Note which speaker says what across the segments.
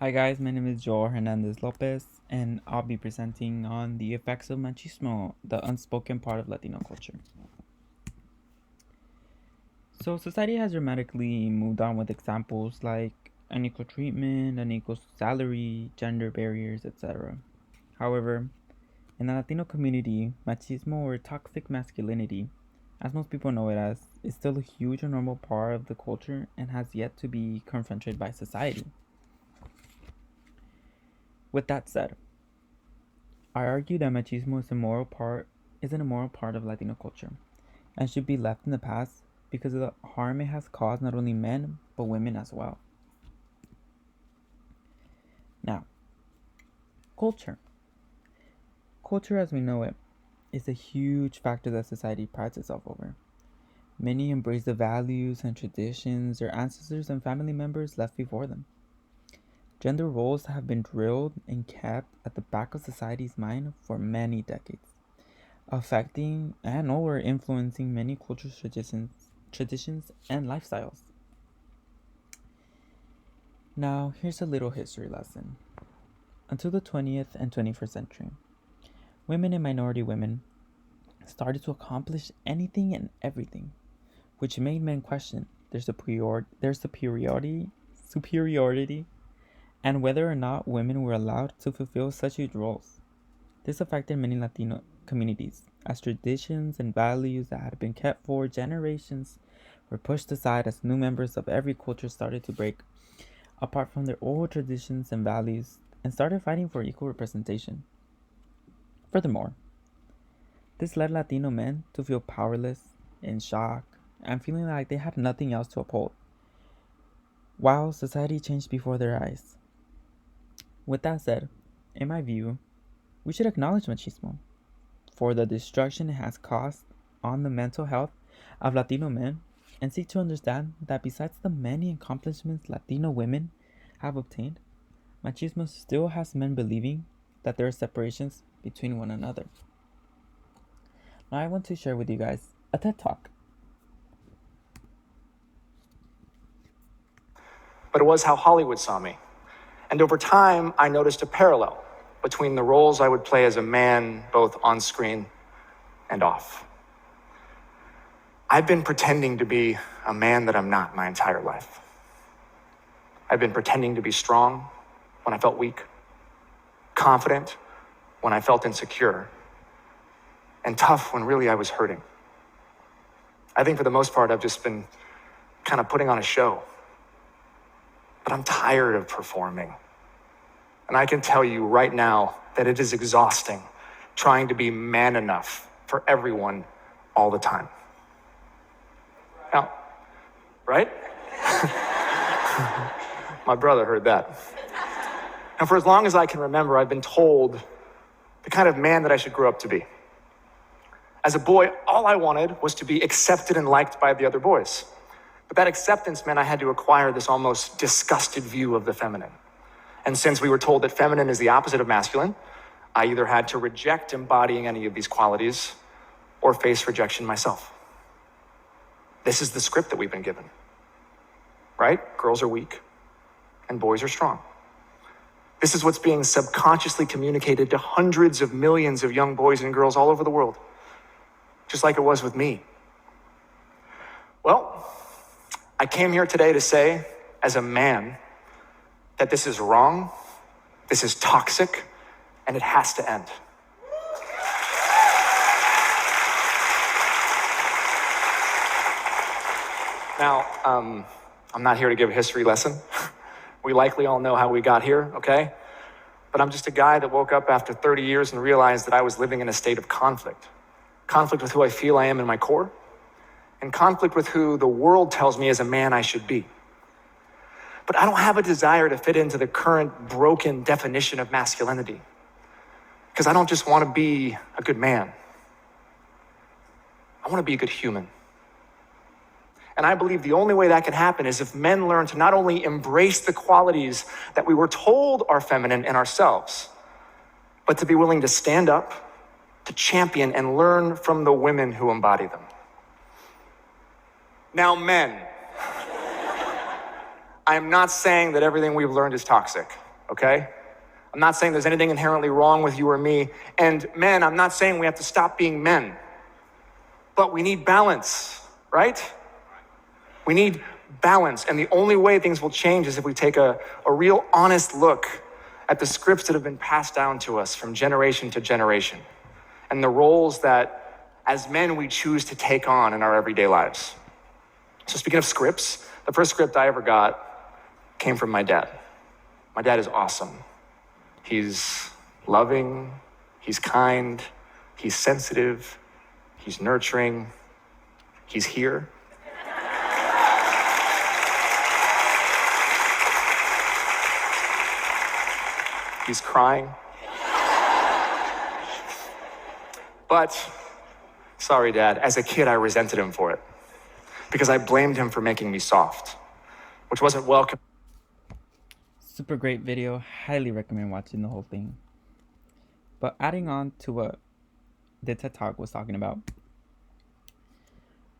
Speaker 1: Hi guys, my name is Joel Hernandez Lopez, and I'll be presenting on the effects of machismo, the unspoken part of Latino culture. So society has dramatically moved on with examples like unequal treatment, unequal salary, gender barriers, etc. However, in the Latino community, machismo or toxic masculinity, as most people know it as, is still a huge and normal part of the culture and has yet to be confronted by society. With that said, I argue that machismo isn't a moral part of Latino culture and should be left in the past because of the harm it has caused not only men but women as well. Now, culture. Culture as we know it is a huge factor that society prides itself over. Many embrace the values and traditions their ancestors and family members left before them. Gender roles have been drilled and kept at the back of society's mind for many decades, affecting and or influencing many cultures, traditions, and lifestyles. Now, here's a little history lesson. Until the 20th and 21st century, women and minority women started to accomplish anything and everything, which made men question their superiority, and whether or not women were allowed to fulfill such huge roles. This affected many Latino communities, as traditions and values that had been kept for generations were pushed aside as new members of every culture started to break apart from their old traditions and values and started fighting for equal representation. Furthermore, this led Latino men to feel powerless, in shock, and feeling like they had nothing else to uphold, while society changed before their eyes. With that said, in my view, we should acknowledge machismo for the destruction it has caused on the mental health of Latino men and seek to understand that besides the many accomplishments Latino women have obtained, machismo still has men believing that there are separations between one another. Now I want to share with you guys a TED Talk.
Speaker 2: But it was how Hollywood saw me. And over time, I noticed a parallel between the roles I would play as a man, both on screen and off. I've been pretending to be a man that I'm not my entire life. I've been pretending to be strong when I felt weak, confident when I felt insecure, and tough when really I was hurting. I think for the most part, I've just been kind of putting on a show. But I'm tired of performing. And I can tell you right now that it is exhausting trying to be man enough for everyone all the time. Now, right? My brother heard that. And for as long as I can remember, I've been told the kind of man that I should grow up to be. As a boy, all I wanted was to be accepted and liked by the other boys. But that acceptance meant I had to acquire this almost disgusted view of the feminine. And since we were told that feminine is the opposite of masculine, I either had to reject embodying any of these qualities or face rejection myself. This is the script that we've been given, right? Girls are weak and boys are strong. This is what's being subconsciously communicated to hundreds of millions of young boys and girls all over the world, just like it was with me. Well, I came here today to say, as a man, that this is wrong, this is toxic, and it has to end. Now, I'm not here to give a history lesson. We likely all know how we got here, okay? But I'm just a guy that woke up after 30 years and realized that I was living in a state of conflict. Conflict with who I feel I am in my core, and conflict with who the world tells me as a man I should be. But I don't have a desire to fit into the current broken definition of masculinity, because I don't just want to be a good man. I want to be a good human. And I believe the only way that can happen is if men learn to not only embrace the qualities that we were told are feminine in ourselves, but to be willing to stand up, to champion and learn from the women who embody them. Now, men, I am not saying that everything we've learned is toxic. okay? I'm not saying there's anything inherently wrong with you or me. And men, I'm not saying we have to stop being men. But we need balance, right? We need balance. And the only way things will change is if we take a real honest look at the scripts that have been passed down to us from generation to generation and the roles that as men we choose to take on in our everyday lives. So speaking of scripts, the first script I ever got came from my dad. My dad is awesome. He's loving, he's kind, he's sensitive, he's nurturing, he's here. He's crying. But, sorry, Dad, as a kid, I resented him for it because I blamed him for making me soft, which wasn't welcome.
Speaker 1: Super great video. Highly recommend watching the whole thing. But adding on to what the TED Talk was talking about,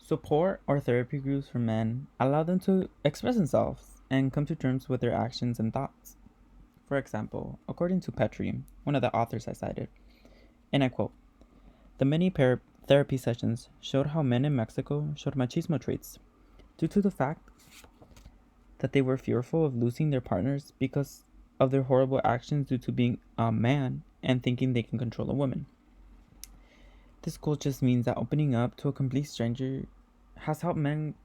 Speaker 1: support or therapy groups for men allow them to express themselves and come to terms with their actions and thoughts. For example, according to Petrie, one of the authors I cited, and I quote, "The many therapy sessions showed how men in Mexico showed machismo traits due to the fact that they were fearful of losing their partners because of their horrible actions due to being a man and thinking they can control a woman. This quote just means that opening up to a complete stranger has helped men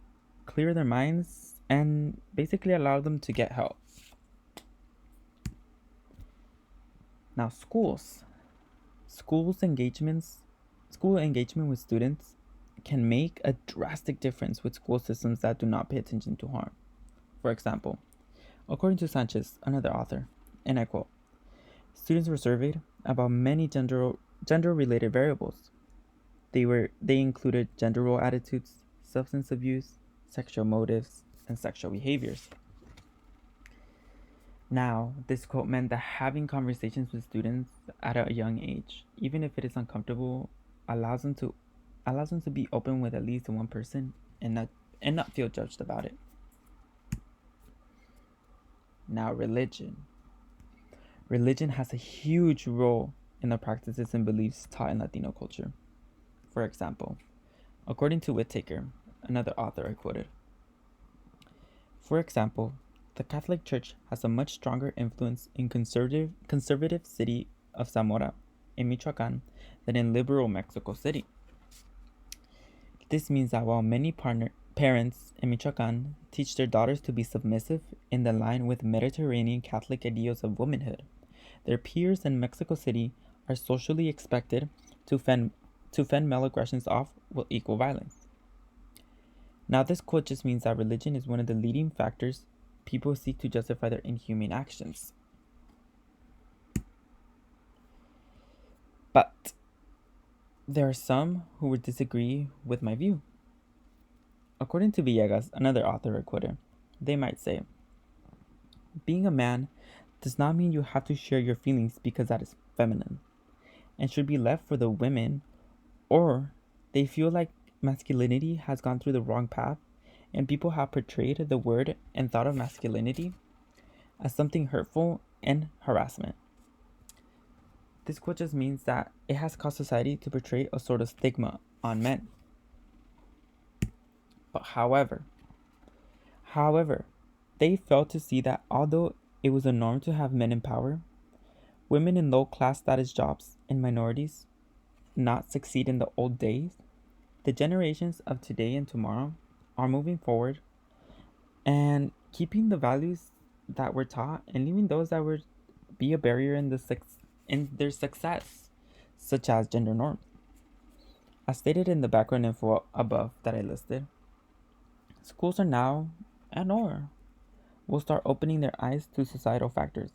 Speaker 1: clear their minds and basically allow them to get help." Now, school engagement with students can make a drastic difference with school systems that do not pay attention to harm. For example, according to Sanchez, another author, and I quote, "Students were surveyed about many gender-related variables. They included gender role attitudes, substance abuse, sexual motives, and sexual behaviors." Now, this quote meant that having conversations with students at a young age, even if it is uncomfortable, allows them to be open with at least one person and not feel judged about it. Now, religion. Religion has a huge role in the practices and beliefs taught in Latino culture. For example, according to Whittaker, another author I quoted, "For example, the Catholic Church has a much stronger influence in conservative city of Zamora in Michoacan than in liberal Mexico City. This means that while many parents in Michoacan teach their daughters to be submissive in the line with Mediterranean Catholic ideals of womanhood, their peers in Mexico City are socially expected to fend male aggressions off with equal violence." Now, this quote just means that religion is one of the leading factors people seek to justify their inhumane actions. But there are some who would disagree with my view. According to Villegas, another author I quoted, they might say, "Being a man does not mean you have to share your feelings because that is feminine and should be left for the women, or they feel like masculinity has gone through the wrong path and people have portrayed the word and thought of masculinity as something hurtful and harassment." This quote just means that it has caused society to portray a sort of stigma on men. But however, they failed to see that although it was a norm to have men in power, women in low-class status jobs and minorities not succeed in the old days, the generations of today and tomorrow are moving forward and keeping the values that were taught and leaving those that would be a barrier in their success, such as gender norms. As stated in the background info above that I listed, schools are now and or will start opening their eyes to societal factors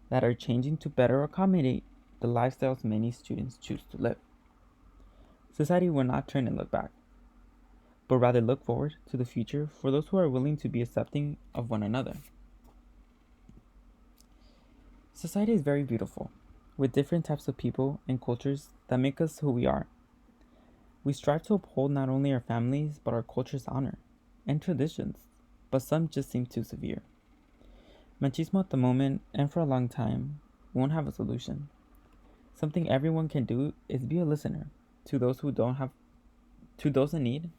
Speaker 1: that are changing to better accommodate the lifestyles many students choose to live. Society will not turn and look back, but rather look forward to the future for those who are willing to be accepting of one another. Society is very beautiful, with different types of people and cultures that make us who we are. We strive to uphold not only our families, but our culture's honor and traditions, but some just seem too severe. Machismo at the moment and for a long time won't have a solution. Something everyone can do is be a listener to those who don't have to those in need,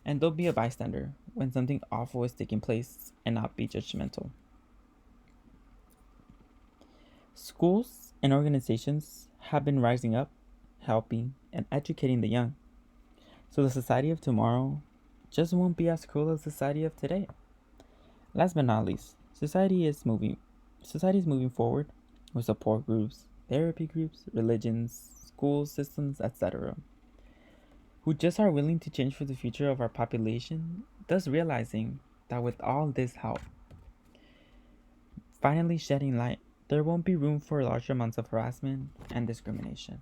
Speaker 1: and don't be a bystander when something awful is taking place and not be judgmental. Schools and organizations have been rising up, helping, and educating the young. So the society of tomorrow just won't be as cruel as the society of today. Last but not least, society is moving forward with support groups, therapy groups, religions, school systems, etc., who just are willing to change for the future of our population, thus realizing that with all this help, finally shedding light, there won't be room for large amounts of harassment and discrimination.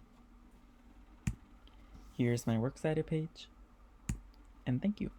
Speaker 1: Here's my works cited page, and thank you.